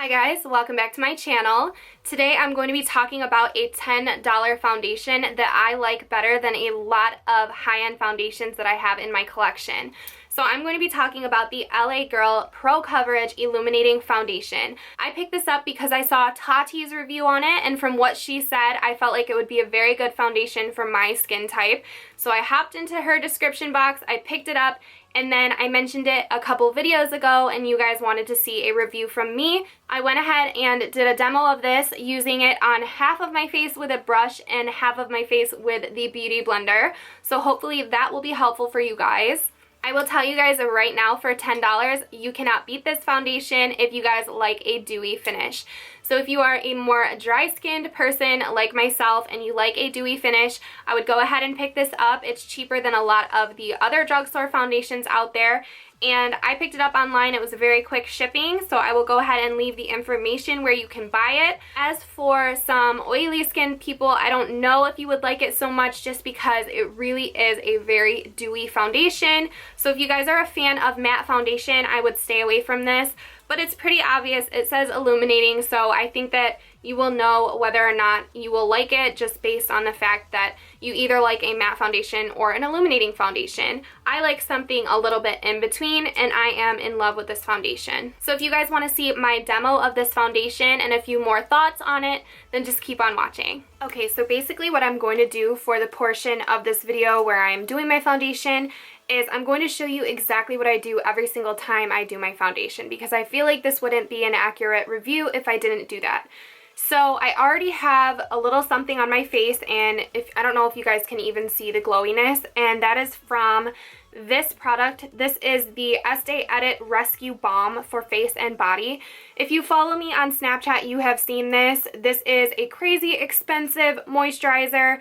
Hi guys, welcome back to my channel. Today I'm going to be talking about a $10 foundation that I like better than a lot of high-end foundations that I have in my collection. So I'm going to be talking about the LA Girl Pro Coverage Illuminating Foundation. I picked this up because I saw Tati's review on it, and from what she said, I felt like it would be a very good foundation for my skin type. So I hopped into her description box, I picked it up, and then I mentioned it a couple videos ago and you guys wanted to see a review from me. I went ahead and did a demo of this using it on half of my face with a brush and half of my face with the Beauty Blender. So hopefully that will be helpful for you guys. I will tell you guys right now, for $10, you cannot beat this foundation if you guys like a dewy finish. So if you are a more dry-skinned person like myself and you like a dewy finish, I would go ahead and pick this up. It's cheaper than a lot of the other drugstore foundations out there. And I picked it up online. It was a very quick shipping, so I will go ahead and leave the information where you can buy it. As for some oily skin people, I don't know if you would like it so much just because it really is a very dewy foundation. So if you guys are a fan of matte foundation, I would stay away from this. But it's pretty obvious. It says illuminating, so I think that you will know whether or not you will like it just based on the fact that you either like a matte foundation or an illuminating foundation. I like something a little bit in between, and I am in love with this foundation. So if you guys want to see my demo of this foundation and a few more thoughts on it, then just keep on watching. Okay, so basically what I'm going to do for the portion of this video where I'm doing my foundation is I'm going to show you exactly what I do every single time I do my foundation, because I feel like this wouldn't be an accurate review if I didn't do that. So I already have a little something on my face, and I don't know if you guys can even see the glowiness, and that is from this product. This is the Estee Edit Rescue Balm for face and body. If you follow me on Snapchat, you have seen this. This is a crazy expensive moisturizer.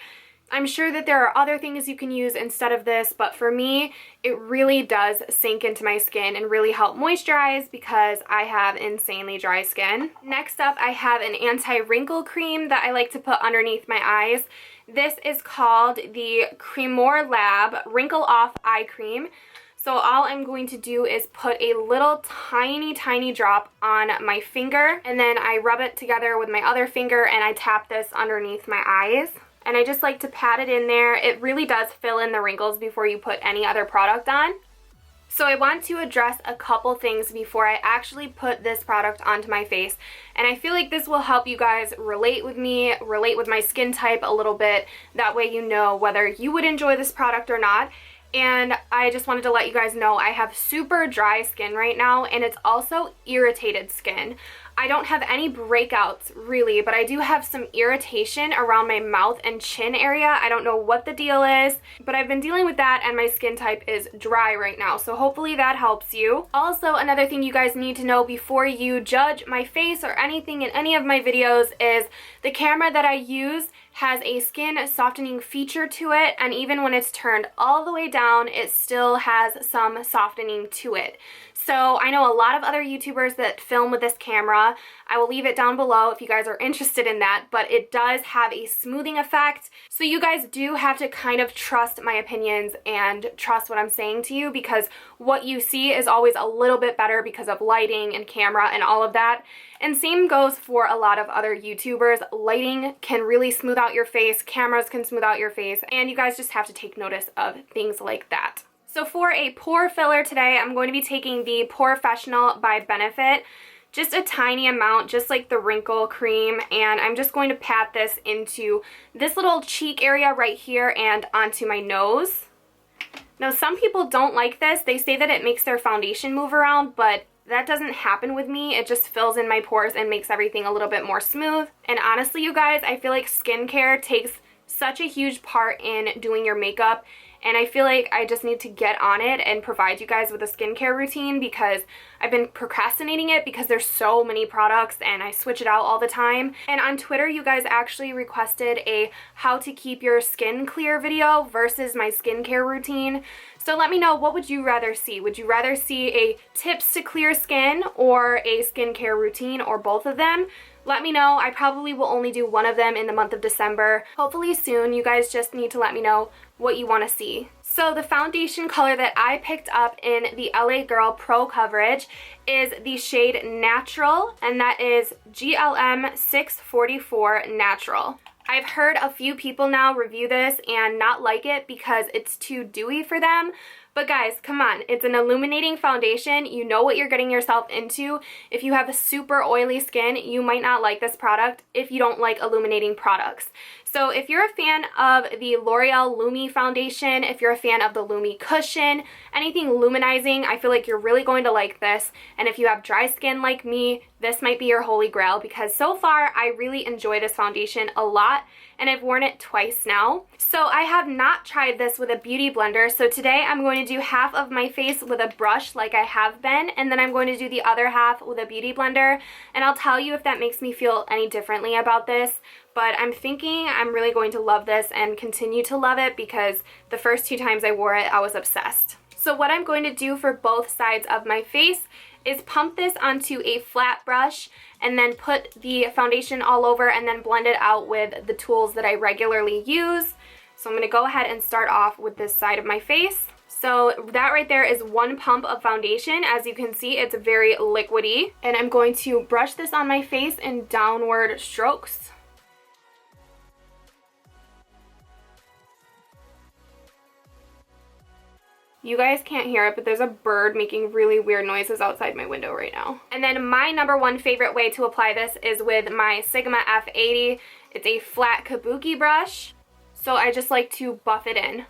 I'm sure that there are other things you can use instead of this, but for me, it really does sink into my skin and really help moisturize because I have insanely dry skin. Next up, I have an anti-wrinkle cream that I like to put underneath my eyes. This is called the Cremor Lab Wrinkle Off Eye Cream. So all I'm going to do is put a little tiny drop on my finger, and then I rub it together with my other finger and I tap this underneath my eyes. And I just like to pat it in there. It really does fill in the wrinkles before you put any other product on. So I want to address a couple things before I actually put this product onto my face. And I feel like this will help you guys relate with me, relate with my skin type a little bit. That way you know whether you would enjoy this product or not. And I just wanted to let you guys know I have super dry skin right now, and it's also irritated skin. I don't have any breakouts really, but I do have some irritation around my mouth and chin area. I don't know what the deal is, but I've been dealing with that, and my skin type is dry right now, so hopefully that helps you. Also, another thing you guys need to know before you judge my face or anything in any of my videos is the camera that I use has a skin softening feature to it, and even when it's turned all the way down, it still has some softening to it. So I know a lot of other YouTubers that film with this camera. I will leave it down below if you guys are interested in that, but it does have a smoothing effect. So you guys do have to kind of trust my opinions and trust what I'm saying to you, because what you see is always a little bit better because of lighting and camera and all of that. And same goes for a lot of other YouTubers. Lighting can really smooth out your face, cameras can smooth out your face, and you guys just have to take notice of things like that. So for a pore filler today, I'm going to be taking the Porefessional by Benefit. Just a tiny amount, just like the wrinkle cream, and I'm just going to pat this into this little cheek area right here and onto my nose. Now, some people don't like this. They say that it makes their foundation move around, but that doesn't happen with me. It just fills in my pores and makes everything a little bit more smooth. And honestly, you guys, I feel like skincare takes such a huge part in doing your makeup, and I feel like I just need to get on it and provide you guys with a skincare routine, because I've been procrastinating it because there's so many products and I switch it out all the time. And on Twitter, you guys actually requested a how to keep your skin clear video versus my skincare routine. So So let me know, what would you rather see? Would you rather see a tips to clear skin or a skincare routine, or both of them? Let me know. I probably will only do one of them in the month of December. Hopefully soon. You guys just need to let me know what you want to see. So the foundation color that I picked up in the LA Girl Pro Coverage is the shade Natural, and that is GLM 644 Natural. I've heard a few people now review this and not like it because it's too dewy for them. But guys, come on, it's an illuminating foundation. You know what you're getting yourself into. If you have a super oily skin, you might not like this product if you don't like illuminating products. So if you're a fan of the L'Oreal Lumi foundation, if you're a fan of the Lumi cushion, anything luminizing, I feel like you're really going to like this. And if you have dry skin like me, this might be your holy grail, because so far I really enjoy this foundation a lot, and I've worn it twice now. So I have not tried this with a beauty blender, so today I'm going to do half of my face with a brush like I have been, and then I'm going to do the other half with a beauty blender, and I'll tell you if that makes me feel any differently about this. But I'm thinking I'm really going to love this and continue to love it, because the first 2 times I wore it, I was obsessed. So what I'm going to do for both sides of my face is pump this onto a flat brush and then put the foundation all over and then blend it out with the tools that I regularly use. So I'm going to go ahead and start off with this side of my face. So that right there is 1 pump of foundation. As you can see, it's very liquidy. And I'm going to brush this on my face in downward strokes. You guys can't hear it, but there's a bird making really weird noises outside my window right now. And then my #1 favorite way to apply this is with my Sigma F80. It's a flat kabuki brush, so I just like to buff it in.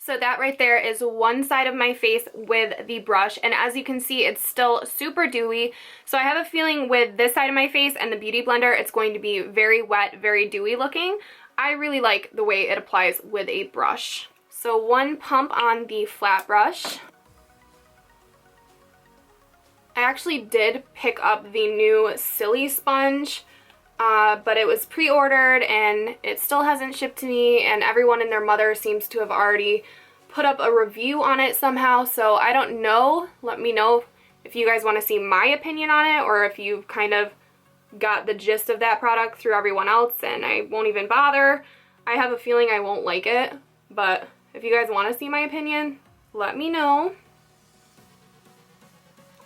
So that right there is one side of my face with the brush, and as you can see, it's still super dewy. So I have a feeling with this side of my face and the beauty blender, it's going to be very wet, very dewy looking. I really like the way it applies with a brush. So 1 pump on the flat brush. I actually did pick up the new Silly Sponge, but it was pre-ordered and it still hasn't shipped to me, and everyone and their mother seems to have already put up a review on it somehow, so I don't know. Let me know if you guys want to see my opinion on it, or if you've kind of got the gist of that product through everyone else and I won't even bother. I have a feeling I won't like it, but if you guys want to see my opinion, let me know.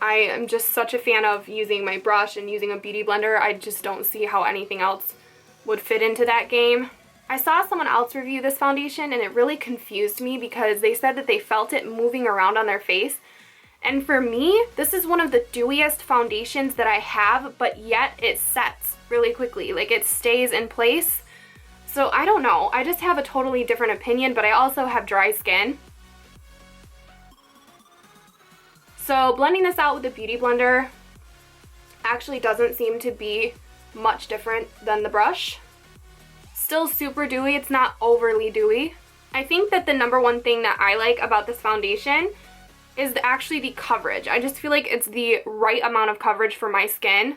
I am just such a fan of using my brush and using a beauty blender. I just don't see how anything else would fit into that game. I saw someone else review this foundation and it really confused me, because they said that they felt it moving around on their face. And for me, this is one of the dewiest foundations that I have, but yet it sets really quickly. Like, it stays in place. So I don't know. I just have a totally different opinion, but I also have dry skin. So blending this out with a beauty blender actually doesn't seem to be much different than the brush. Still super dewy, it's not overly dewy. I think that the #1 thing that I like about this foundation is actually the coverage. I just feel like it's the right amount of coverage for my skin.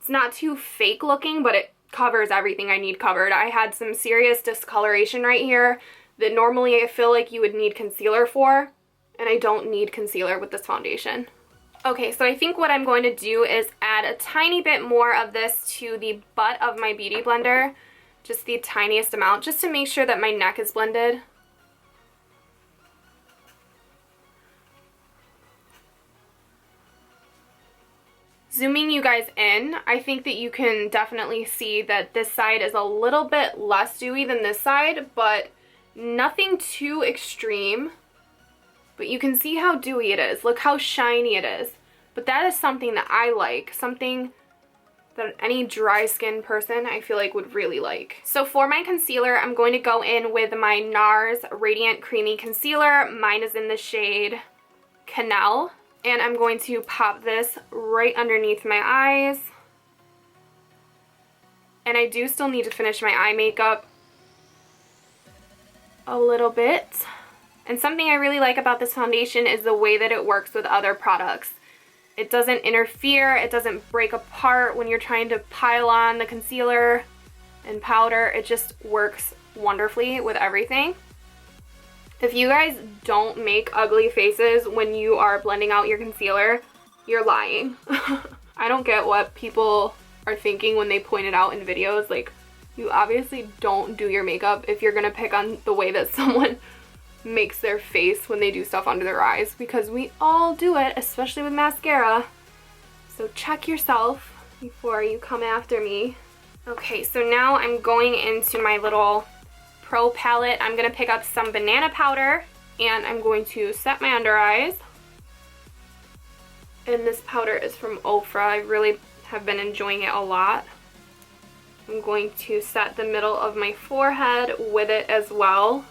It's not too fake looking, but it covers everything I need covered. I had some serious discoloration right here that normally I feel like you would need concealer for, and I don't need concealer with this foundation. Okay, so I think what I'm going to do is add a tiny bit more of this to the butt of my beauty blender, just the tiniest amount, just to make sure that my neck is blended. Zooming you guys in, I think that you can definitely see that this side is a little bit less dewy than this side, but nothing too extreme. But you can see how dewy it is. Look how shiny it is. But that is something that I like, something that any dry skin person I feel like would really like. So for my concealer, I'm going to go in with my NARS Radiant Creamy Concealer. Mine is in the shade Kendall. And I'm going to pop this right underneath my eyes. And I do still need to finish my eye makeup a little bit. And something I really like about this foundation is the way that it works with other products. It doesn't interfere, it doesn't break apart when you're trying to pile on the concealer and powder. It just works wonderfully with everything. If you guys don't make ugly faces when you are blending out your concealer, you're lying. I don't get what people are thinking when they point it out in videos. Like, you obviously don't do your makeup if you're gonna pick on the way that someone makes their face when they do stuff under their eyes, because we all do it, especially with mascara. So check yourself before you come after me. Okay, so now I'm going into my little Pro palette. I'm gonna pick up some banana powder and I'm going to set my under eyes. And this powder is from Ofra. I really have been enjoying it a lot. I'm going to set the middle of my forehead with it as well.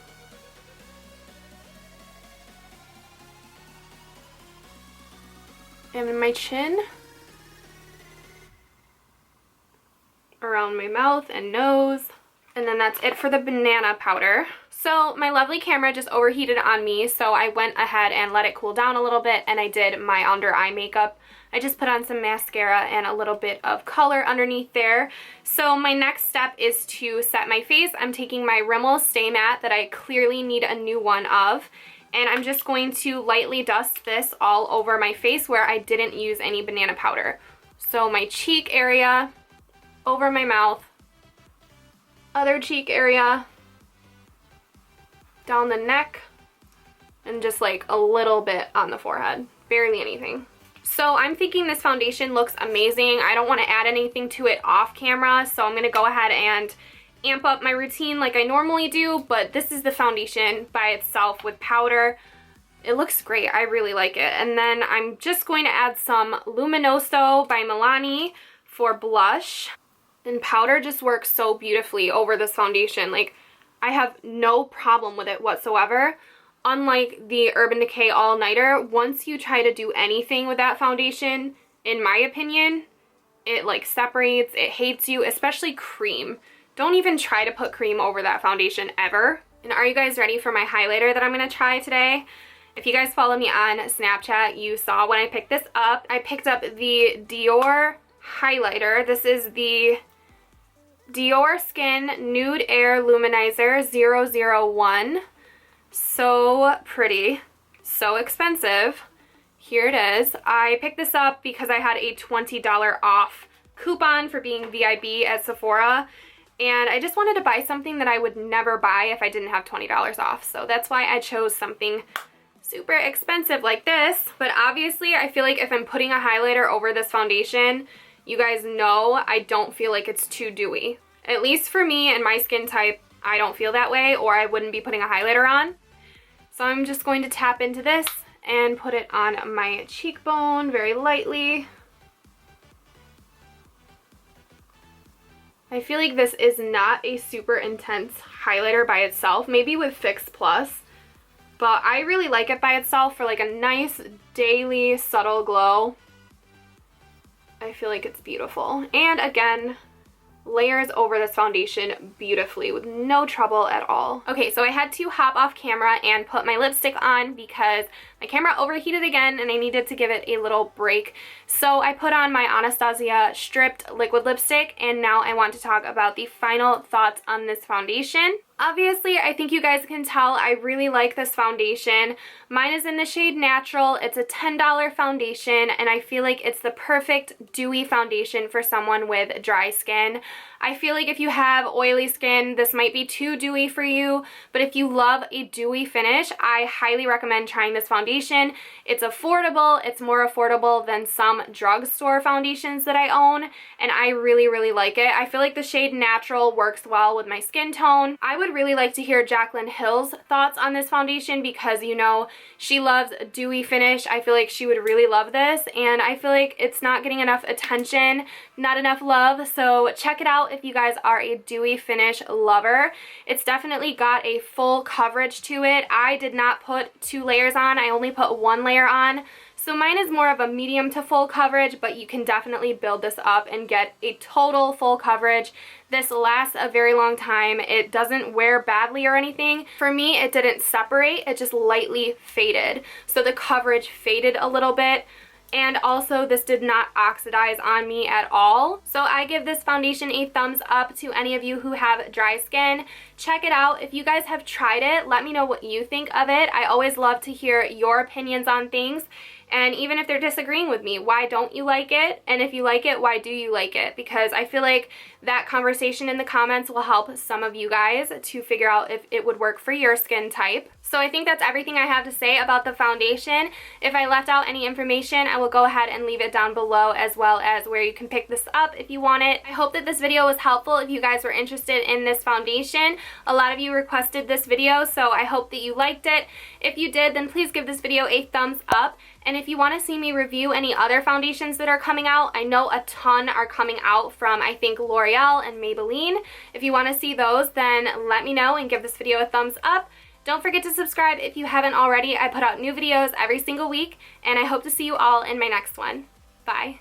And in my chin, around my mouth and nose. And then that's it for the banana powder. So my lovely camera just overheated on me, so I went ahead and let it cool down a little bit and I did my under eye makeup. I just put on some mascara and a little bit of color underneath there. So my next step is to set my face. I'm taking my Rimmel Stay Matte that I clearly need a new one of, and I'm just going to lightly dust this all over my face where I didn't use any banana powder. So my cheek area, over my mouth, other cheek area, down the neck, and just like a little bit on the forehead, barely anything. So I'm thinking this foundation looks amazing. I don't want to add anything to it off camera, so I'm going to go ahead and amp up my routine like I normally do, but this is the foundation by itself with powder. It looks great. I really like it. And then I'm just going to add some Luminoso by Milani for blush. And powder just works so beautifully over this foundation. Like, I have no problem with it whatsoever. Unlike the Urban Decay All Nighter, once you try to do anything with that foundation, in my opinion, it like separates, it hates you, especially cream. Don't even try to put cream over that foundation ever. And are you guys ready for my highlighter that I'm going to try today? If you guys follow me on Snapchat, you saw when I picked this up. I picked up the Dior highlighter. This is the Dior Skin Nude Air Luminizer 001. So pretty, so expensive. Here it is. I picked this up because I had a $20 off coupon for being VIB at Sephora, and I just wanted to buy something that I would never buy if I didn't have $20 off. So that's why I chose something super expensive like this. But obviously I feel like if I'm putting a highlighter over this foundation, you guys know I don't feel like it's too dewy. At least for me and my skin type, I don't feel that way, or I wouldn't be putting a highlighter on. So I'm just going to tap into this and put it on my cheekbone very lightly. I feel like this is not a super intense highlighter by itself, maybe with Fix Plus, but I really like it by itself for like a nice daily subtle glow. I feel like it's beautiful. And again, layers over this foundation beautifully with no trouble at all. Okay, so I had to hop off camera and put my lipstick on because my camera overheated again and I needed to give it a little break. So I put on my Anastasia Stripped liquid lipstick, and now I want to talk about the final thoughts on this foundation. Obviously, I think you guys can tell I really like this foundation. Mine is in the shade Natural. It's a $10 foundation, and I feel like it's the perfect dewy foundation for someone with dry skin. I feel like if you have oily skin, this might be too dewy for you, but if you love a dewy finish, I highly recommend trying this foundation. It's affordable. It's more affordable than some drugstore foundations that I own, and I really, really like it. I feel like the shade Natural works well with my skin tone. I would really like to hear Jaclyn Hill's thoughts on this foundation because, you know, she loves a dewy finish. I feel like she would really love this, and I feel like it's not getting enough attention, not enough love, so check it out if you guys are a dewy finish lover. It's definitely got a full coverage to it. I did not put 2 layers on. I only put 1 layer on. So So mine is more of a medium to full coverage, but you can definitely build this up and get a total full coverage. This lasts a very long time. It doesn't wear badly or anything. For me, it didn't separate, it just lightly faded. So the coverage faded a little bit. And also, this did not oxidize on me at all. So I give this foundation a thumbs up to any of you who have dry skin. Check it out. If you guys have tried it, let me know what you think of it. I always love to hear your opinions on things. And even if they're disagreeing with me, why don't you like it? And if you like it, why do you like it? Because I feel like that conversation in the comments will help some of you guys to figure out if it would work for your skin type. So I think that's everything I have to say about the foundation. If I left out any information, I will go ahead and leave it down below, as well as where you can pick this up if you want it. I hope that this video was helpful if you guys were interested in this foundation. A lot of you requested this video, so I hope that you liked it. If you did, then please give this video a thumbs up. And if you want to see me review any other foundations that are coming out, I know a ton are coming out from, I think, L'Oreal and Maybelline. If you want to see those, then let me know and give this video a thumbs up. Don't forget to subscribe if you haven't already. I put out new videos every single week, and I hope to see you all in my next one. Bye.